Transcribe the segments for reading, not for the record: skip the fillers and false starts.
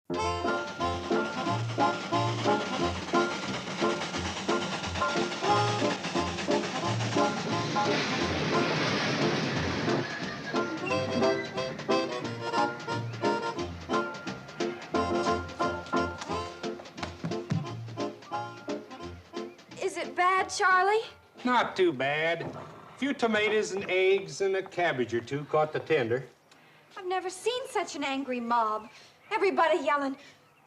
Is it bad, Charlie? Not too bad. A few tomatoes and eggs and a cabbage or two caught the tender. I've never seen such an angry mob. Everybody yelling,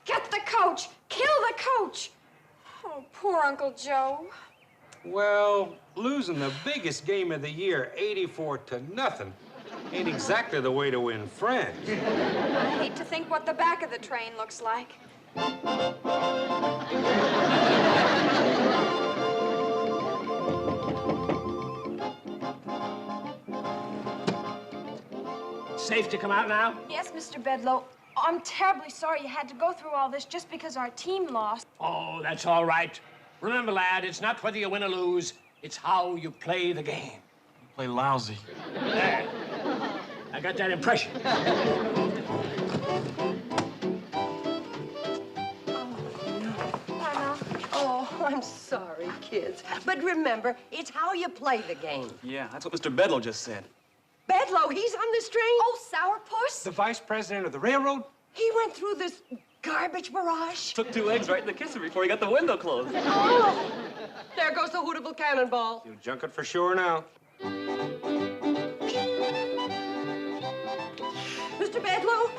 "Get the coach! Kill the coach!" Oh, poor Uncle Joe. Well, losing the biggest game of the year, 84-0, ain't exactly the way to win friends. I hate to think what the back of the train looks like. Safe to come out now? Yes, Mr. Bedloe. I'm terribly sorry you had to go through all this just because our team lost. Oh, that's all right. Remember, lad, it's not whether you win or lose, it's how you play the game. You play lousy. There. I got that impression. Oh, I'm sorry, kids. But remember, it's how you play the game. Yeah, that's what Mr. Bedloe just said. Bedloe, he's on this train? Oh, sourpuss? The vice president of the railroad? He went through this garbage barrage. Took 2 eggs right in the kisser before he got the window closed. Oh, there goes the Hooterville Cannonball. You junket for sure now. Mr. Bedloe,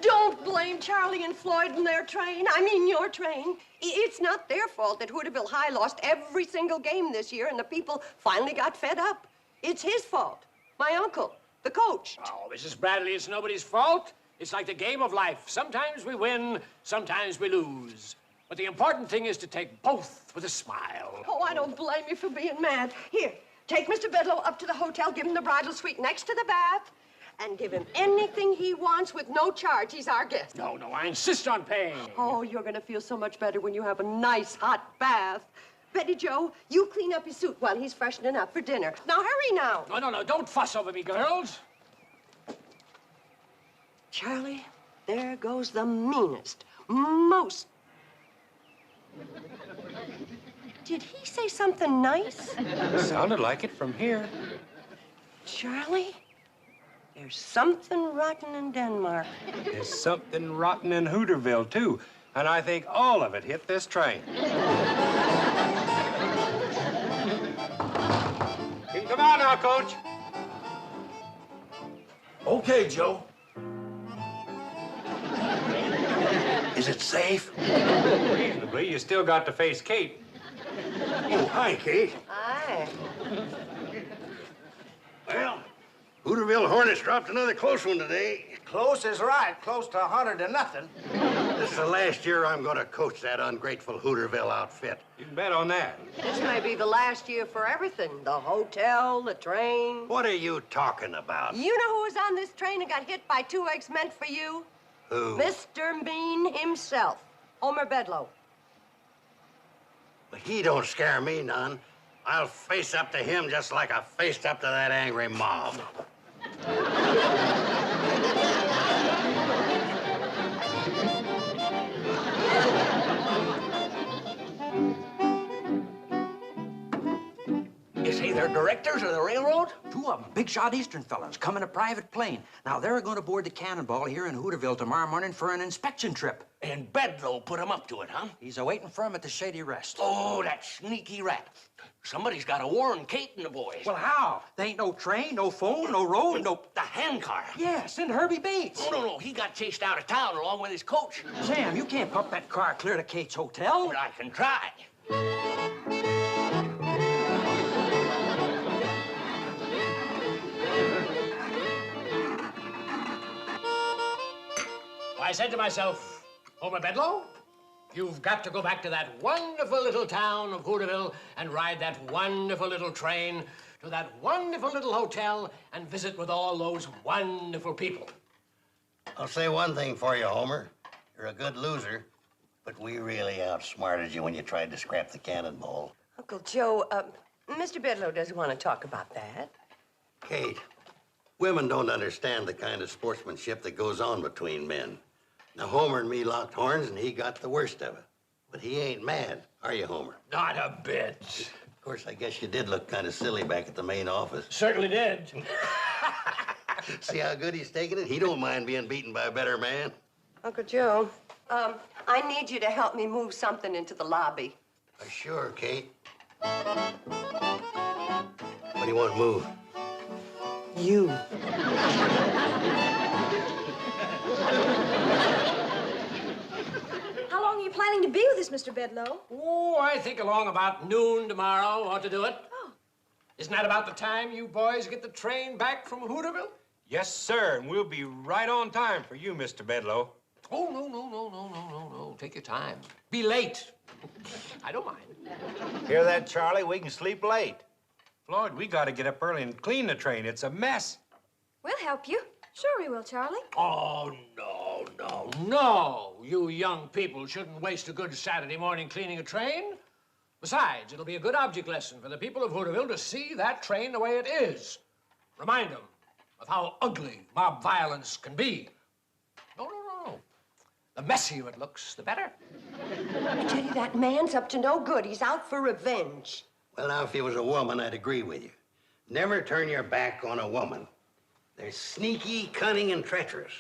don't blame Charley and Floyd and their train. I mean your train. It's not their fault that Hooterville High lost every single game this year and the people finally got fed up. It's his fault. My uncle, the coach. Oh, Mrs. Bradley, it's nobody's fault. It's like the game of life. Sometimes we win, sometimes we lose. But the important thing is to take both with a smile. Oh, I don't blame you for being mad. Here, take Mr. Bedloe up to the hotel, give him the bridal suite next to the bath, and give him anything he wants with no charge. He's our guest. No, I insist on paying. Oh, you're gonna feel so much better when you have a nice hot bath. Betty Jo, you clean up his suit while he's freshening up for dinner. Now, hurry now. No, don't fuss over me, girls. Charlie, there goes the meanest, most... Did he say something nice? Sounded like it from here. Charlie, there's something rotten in Denmark. There's something rotten in Hooterville, too. And I think all of it hit this train. You can come out now, Coach. Okay, Joe. Is it safe? Reasonably, you still got to face Kate. Oh, hi, Kate. Aye. Well, Hooterville Hornets dropped another close one today. Close is right. Close to 100-0. This is the last year I'm going to coach that ungrateful Hooterville outfit. You can bet on that. This may be the last year for everything. The hotel, the train. What are you talking about? You know who was on this train and got hit by 2 eggs meant for you? Who? Mr. Mean himself, Homer Bedloe. But he don't scare me none. I'll face up to him just like I faced up to that angry mob. Is he their directors of the railroad? 2 of them, big shot Eastern fellas, come in a private plane. Now, they're going to board the Cannonball here in Hooterville tomorrow morning for an inspection trip. And Bedloe put him up to it, huh? He's awaiting for him at the Shady Rest. Oh, that sneaky rat. Somebody's got to warn Kate and the boys. Well, how? There ain't no train, no phone, no road, no... The handcar. Yeah, send Herbie Bates. Oh, no, he got chased out of town along with his coach. Sam, you can't pump that car clear to Kate's hotel. But I can try. I said to myself, Homer Bedloe, you've got to go back to that wonderful little town of Hooterville and ride that wonderful little train to that wonderful little hotel and visit with all those wonderful people. I'll say one thing for you, Homer. You're a good loser, but we really outsmarted you when you tried to scrap the Cannonball. Uncle Joe, Mr. Bedloe doesn't want to talk about that. Kate, women don't understand the kind of sportsmanship that goes on between men. Now, Homer and me locked horns, and he got the worst of it. But he ain't mad, are you, Homer? Not a bit. Of course, I guess you did look kind of silly back at the main office. Certainly did. See how good he's taking it? He don't mind being beaten by a better man. Uncle Joe, I need you to help me move something into the lobby. Sure, Kate. What do you want to move? You. How long are you planning to be with us, Mr. Bedloe? Oh, I think along about noon tomorrow ought to do it. Oh. Isn't that about the time you boys get the train back from Hooterville? Yes, sir, and we'll be right on time for you, Mr. Bedloe. Oh, no. Take your time. Be late. I don't mind. Hear that, Charlie? We can sleep late. Floyd, we gotta get up early and clean the train. It's a mess. We'll help you. Sure we will, Charlie. Oh, no. You young people shouldn't waste a good Saturday morning cleaning a train. Besides, it'll be a good object lesson for the people of Hooterville to see that train the way it is. Remind them of how ugly mob violence can be. No. The messier it looks, the better. I tell you, that man's up to no good. He's out for revenge. Well, now, if he was a woman, I'd agree with you. Never turn your back on a woman. They're sneaky, cunning, and treacherous.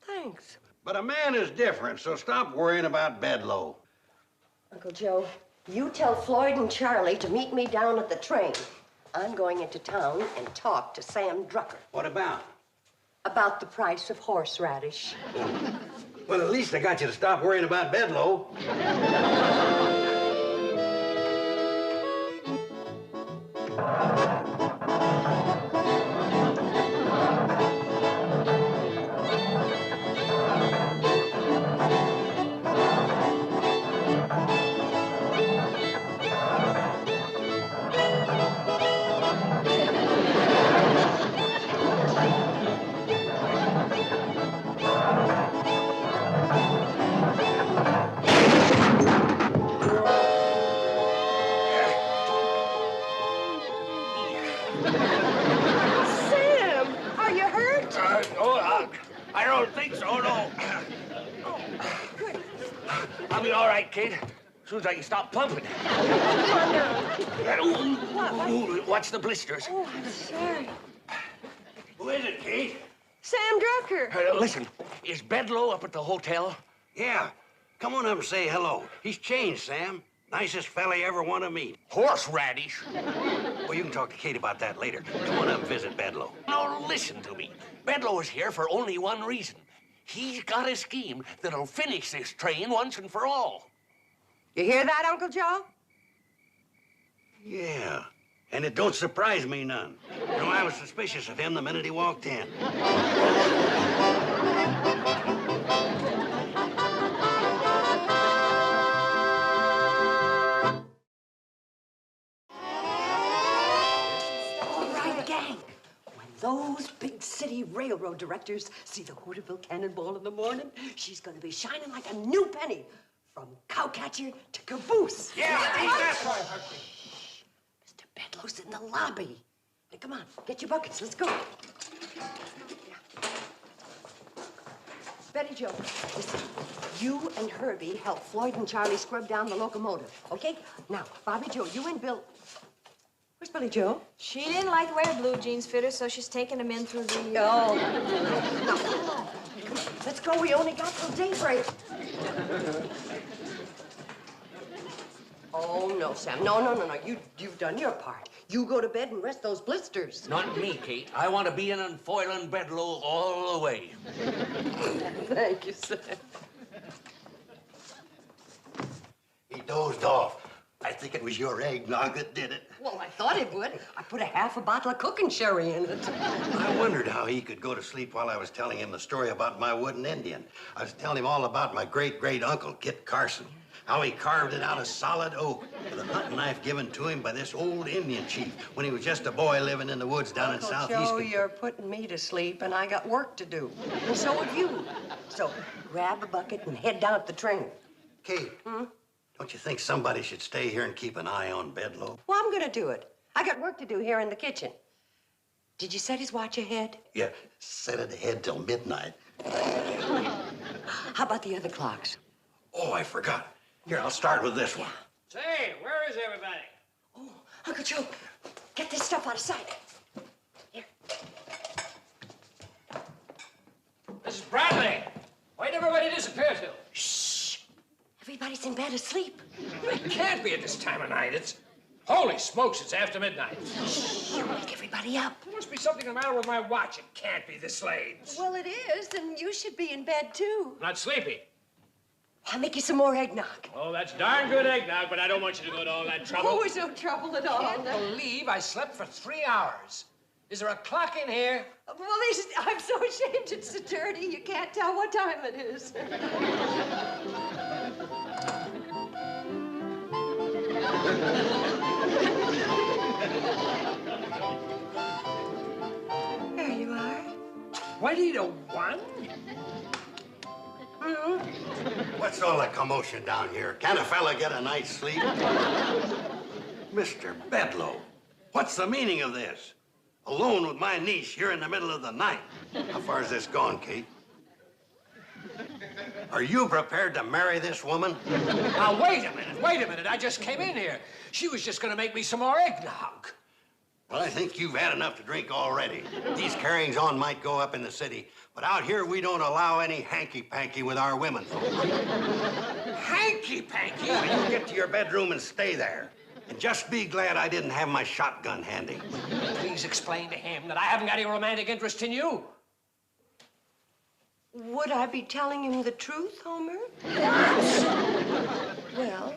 Thanks. But a man is different, so stop worrying about Bedloe. Uncle Joe, you tell Floyd and Charlie to meet me down at the train. I'm going into town and talk to Sam Drucker. What about? About the price of horseradish. Well, at least I got you to stop worrying about Bedloe. Sam, are you hurt? I don't think so, no. I'll be all right, Kate. As soon as I can stop pumping. Watch the blisters. Oh, I'm sorry. Who is it, Kate? Sam Drucker. Listen, is Bedloe up at the hotel? Yeah. Come on up and say hello. He's changed, Sam. Nicest fella you ever want to meet. Horseradish? Well, you can talk to Kate about that later. Come on up and visit Bedloe. No, listen to me. Bedloe is here for only one reason. He's got a scheme that'll finish this train once and for all. You hear that, Uncle Joe? Yeah. And it don't surprise me none. You know, I was suspicious of him the minute he walked in. Those big city railroad directors see the Hooterville Cannonball in the morning, she's gonna be shining like a new penny, from cowcatcher to caboose. Yeah, that's right. Mr. Bedloe's in the lobby. Now, come on, get your buckets, let's go. Betty Jo, listen, you and Herbie help Floyd and Charlie scrub down the locomotive, okay? Now, Bobby Joe, you and Bill... Where's Billy Joe? She didn't like the way her blue jeans fit her, so she's taking them in through the... Oh, no, come on. Let's go. We only got till daybreak. Oh, no, Sam. No. You've done your part. You go to bed and rest those blisters. Not me, Kate. I want to be in and foiling Bedloe all the way. Thank you, Sam. He dozed off. I think it was your eggnog that did it. Well, I thought it would. I put a half a bottle of cooking sherry in it. I wondered how he could go to sleep while I was telling him the story about my wooden Indian. I was telling him all about my great-great-uncle, Kit Carson, how he carved it out of solid oak with a hunting knife given to him by this old Indian chief when he was just a boy living in the woods down in southeast. Joe, you're putting me to sleep, and I got work to do. And so have you. So grab a bucket and head down to the train. Kate, don't you think somebody should stay here and keep an eye on Bedloe? Well, I'm gonna do it. I got work to do here in the kitchen. Did you set his watch ahead? Yeah, set it ahead till midnight. How about the other clocks? Oh, I forgot. Here, I'll start with this one. Say, where is everybody? Oh, Uncle Joe, get this stuff out of sight. Here. Mrs. Bradley, where'd everybody disappear to? Shh. Everybody's in bed asleep. It can't be at this time of night. It's... Holy smokes, it's after midnight. Shh. Wake everybody up. There must be something the matter with my watch. It can't be this late. Well, it is, and you should be in bed, too. Not sleepy. I'll make you some more eggnog. Oh, that's darn good eggnog, but I don't want you to go to all that trouble. Oh, it's no trouble at all. I can't believe I slept for 3 hours. Is there a clock in here? Well, I'm so ashamed it's so dirty, you can't tell what time it is. There you are. 20 to 1? What's all the commotion down here? Can a fella get a night's sleep? Mr. Bedloe, what's the meaning of this? Alone with my niece here in the middle of the night. How far is this gone, Kate? Are you prepared to marry this woman? Now, wait a minute. I just came in here. She was just gonna make me some more eggnog. Well, I think you've had enough to drink already. These carryings-on might go up in the city, but out here we don't allow any hanky-panky with our women folk. Hanky-panky? You get to your bedroom and stay there. And just be glad I didn't have my shotgun handy. Please explain to him that I haven't got any romantic interest in you. Would I be telling him the truth, Homer? Well,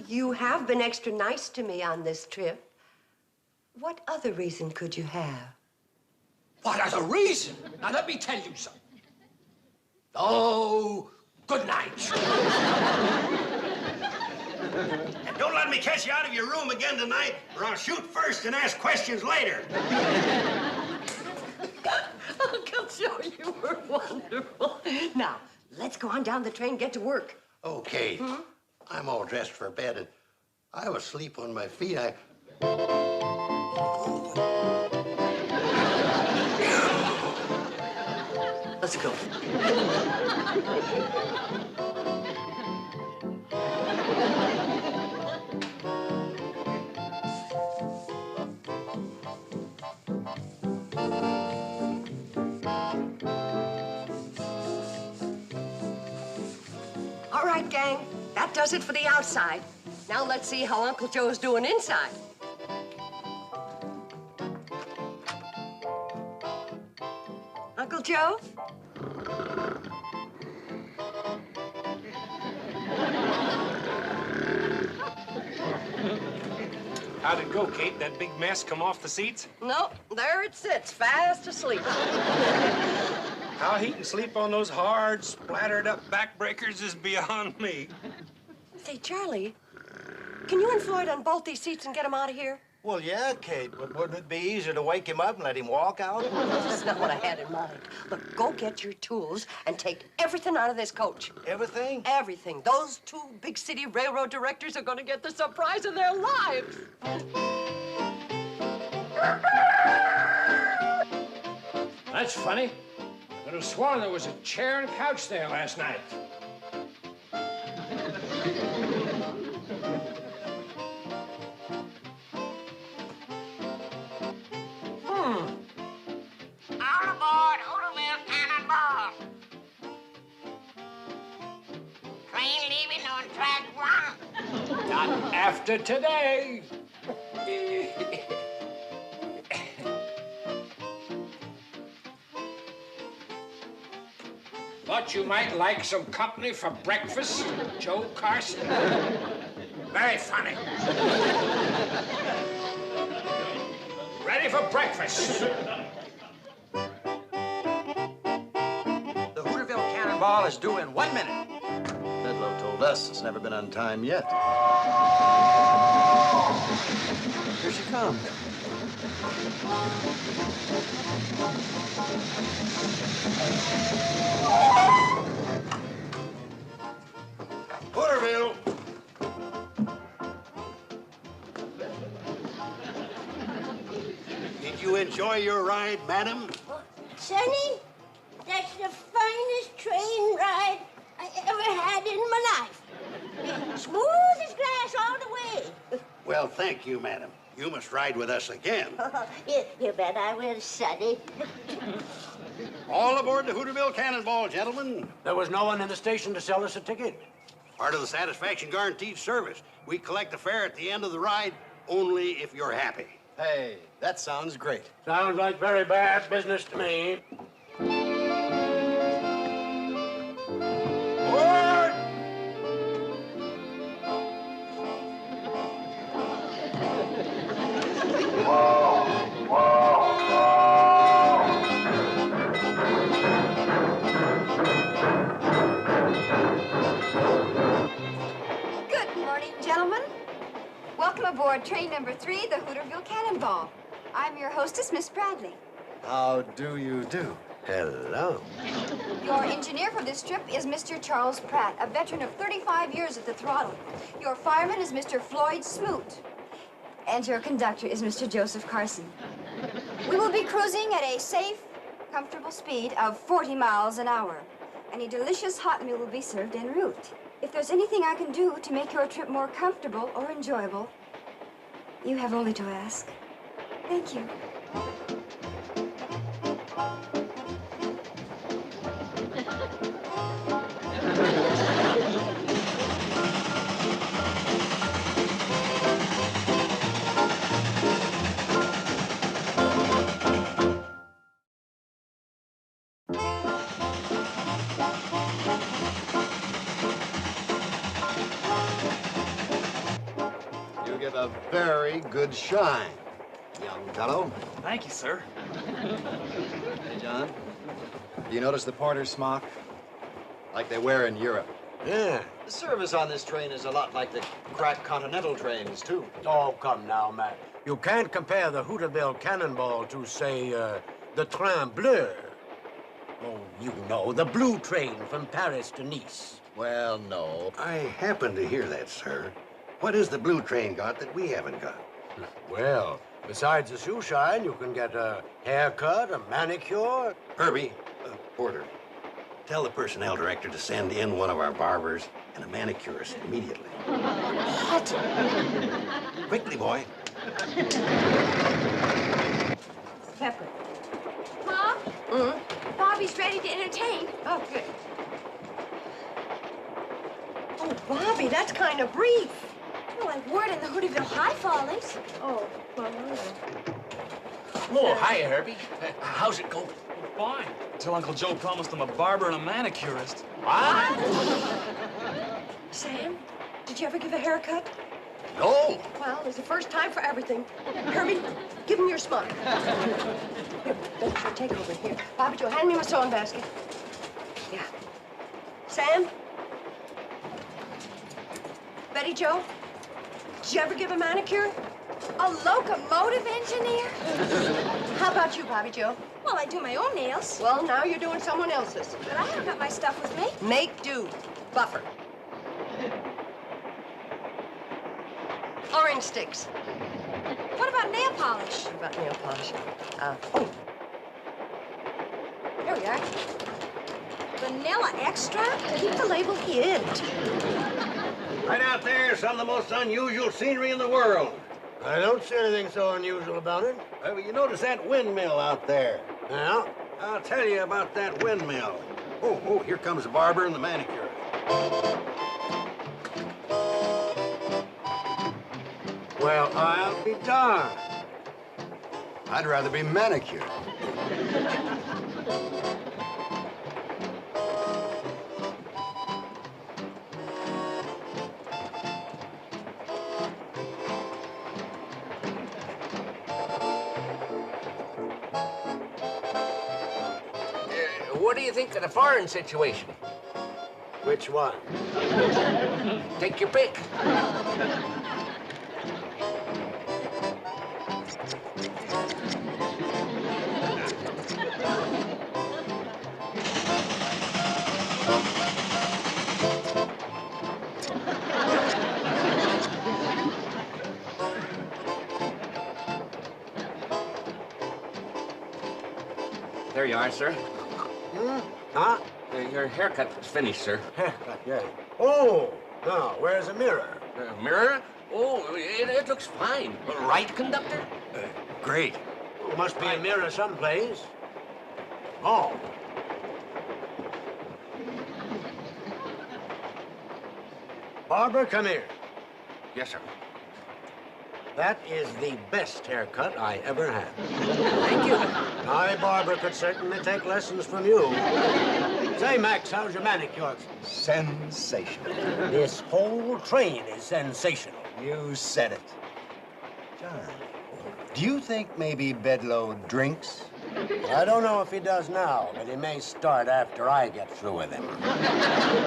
you have been extra nice to me on this trip. What other reason could you have? What other reason? Now, let me tell you something. Oh, good night. And don't let me catch you out of your room again tonight, or I'll shoot first and ask questions later. Uncle Joe, you were wonderful. Now, let's go on down the train and get to work. Okay. I'm all dressed for bed, and I was asleep on my feet. Let's go. All right, gang. That does it for the outside. Now let's see how Uncle Joe's doing inside. Uncle Joe? How'd it go, Kate? That big mess come off the seats? Nope, there it sits, fast asleep. How he can sleep on those hard, splattered up backbreakers is beyond me. Say, Charlie, can you and Floyd unbolt these seats and get him out of here? Well, yeah, Kate, but wouldn't it be easier to wake him up and let him walk out? That's not what I had in mind. Look, go get your tools and take everything out of this coach. Everything? Everything. Those two big city railroad directors are going to get the surprise of their lives. That's funny. I could have sworn there was a chair and couch there last night. All aboard Hooterville Cannonball. Train leaving on track 1. Not after today. Thought you might like some company for breakfast, Joe Carson. Very funny. Ready for breakfast. The Hooterville Cannonball is due in 1 minute. Bedloe told us it's never been on time yet. Here she comes. Hooterville! Did you enjoy your ride, madam? Sonny, that's the finest train ride Smooth as glass all the way. Well, thank you, madam. You must ride with us again. You bet I will, Sonny. All aboard the Hooterville Cannonball, gentlemen. There was no one in the station to sell us a ticket. Part of the satisfaction guaranteed service. We collect the fare at the end of the ride only if you're happy. Hey, that sounds great. Sounds like very bad business to me. Good morning, gentlemen. Welcome aboard train number 3, the Hooterville Cannonball. I'm your hostess, Miss Bradley. How do you do? Hello. Your engineer for this trip is Mr. Charles Pratt, a veteran of 35 years at the throttle. Your fireman is Mr. Floyd Smoot. And your conductor is Mr. Joseph Carson. We will be cruising at a safe, comfortable speed of 40 miles an hour. And a delicious hot meal will be served en route. If there's anything I can do to make your trip more comfortable or enjoyable, you have only to ask. Thank you. You give a very good shine, young fellow. Thank you, sir. Hey, John. Do you notice the porter's smock? Like they wear in Europe. Yeah. The service on this train is a lot like the crack continental trains, too. Oh, come now, Matt. You can't compare the Hooterville Cannonball to, say, the Train Bleu. Oh, you know, the blue train from Paris to Nice. Well, no. I happen to hear that, sir. What has the blue train got that we haven't got? Well, besides the shoe shine, you can get a haircut, a manicure. Herbie, porter, tell the personnel director to send in one of our barbers and a manicurist immediately. What? Quickly, boy. Pepper. Mom? Bobby's ready to entertain. Oh, good. Oh, Bobby, that's kind of brief. Well, like word in the Hooterville High Follies. Oh, well, Oh, hi, Herbie. How's it going? Fine. Until Uncle Joe promised him a barber and a manicurist. What? Sam, did you ever give a haircut? No. Well, there's a first time for everything. Herbie, give him your smock. Here, Betty, take over here. Bobby Joe, hand me my sewing basket. Yeah. Sam? Betty Joe, did you ever give a manicure? A locomotive engineer? How about you, Bobby Joe? Well, I do my own nails. Well, now you're doing someone else's. But I haven't got my stuff with me. Make do. Buffer. Orange sticks. What about nail polish? What about nail polish? Oh. Here we are. Vanilla extract? Keep the label hid. Right out there is some of the most unusual scenery in the world. I don't see anything so unusual about it. You notice that windmill out there? Yeah? I'll tell you about that windmill. Oh, here comes the barber and the manicure. Well, I'll be darned. I'd rather be manicured. What do you think of the foreign situation? Which one? Take your pick. There you are, sir. Huh? Your haircut is finished, sir. Haircut, yeah. Oh, No, where's a mirror? Mirror? Oh, it looks fine. Right, conductor? Great. Must be a mirror someplace. Oh. Barbara, come here. Yes, sir. That is the best haircut I ever had. Thank you. I, Barbara, could certainly take lessons from you. Say, Max, how's your manicure? Sensational. This whole train is sensational. You said it. John, do you think maybe Bedloe drinks? I don't know if he does now, but he may start after I get through with him.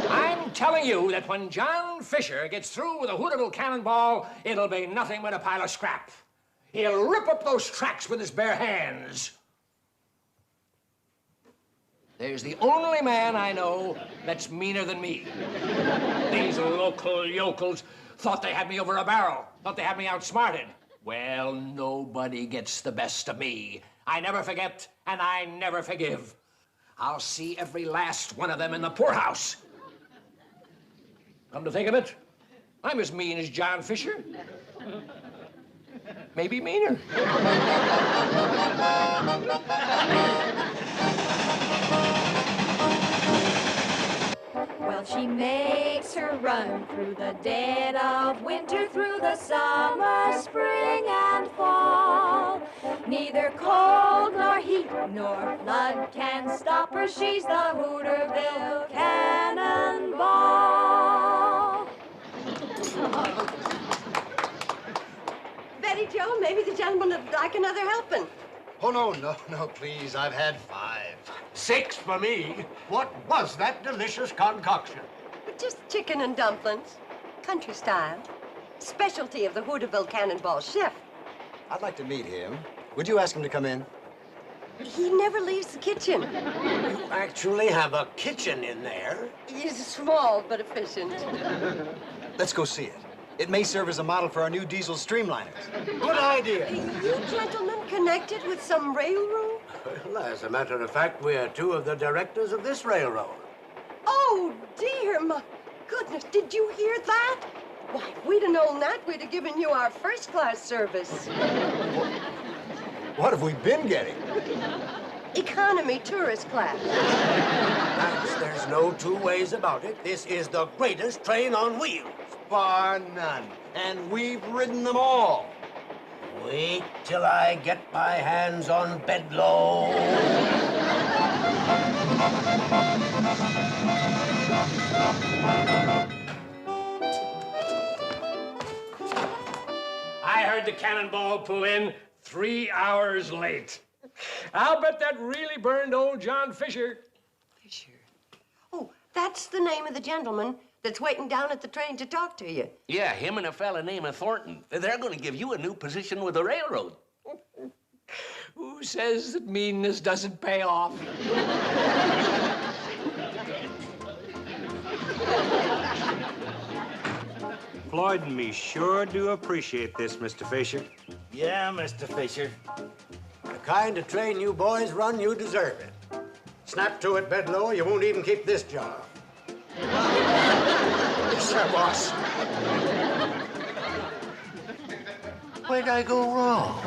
I'm telling you that when John Fisher gets through with a Hooterville Cannonball, it'll be nothing but a pile of scrap. He'll rip up those tracks with his bare hands. There's the only man I know that's meaner than me. These local yokels thought they had me over a barrel, thought they had me outsmarted. Well, nobody gets the best of me. I never forget, and I never forgive. I'll see every last one of them in the poorhouse. Come to think of it, I'm as mean as John Fisher. Maybe meaner. Well, she makes her run through the dead of winter, through the summer, spring, and fall. Neither cold nor heat nor flood can stop her. She's the Hooterville Cannonball. Betty Jo, maybe the gentleman would like another helping. Oh, no, please. I've had 5. 6 for me. What was that delicious concoction? But just chicken and dumplings, country style. Specialty of the Hooterville Cannonball chef. I'd like to meet him. Would you ask him to come in? He never leaves the kitchen. You actually have a kitchen in there? He's small but efficient. Let's go see it. It may serve as a model for our new diesel streamliners. Good idea. You gentlemen connected with some railroad? Well, as a matter of fact, we are 2 of the directors of this railroad. Oh, dear, my goodness, did you hear that? Why, if we'd have known that, we'd have given you our first-class service. What have we been getting? Economy tourist class. Max, there's no 2 ways about it. This is the greatest train on wheels. Bar none. And we've ridden them all. Wait till I get my hands on Bedloe. I heard the Cannonball pull in 3 hours late. I'll bet that really burned old John Fisher. Fisher. Oh, that's the name of the gentleman that's waiting down at the train to talk to you. Yeah, him and a fella named Thornton. They're going to give you a new position with the railroad. Who says that meanness doesn't pay off? Floyd and me sure do appreciate this, Mr. Fisher. Yeah, Mr. Fisher. The kind of train you boys run, you deserve it. Snap to it, Bedloe, or you won't even keep this job. Yes, sir, boss. Where'd I go wrong?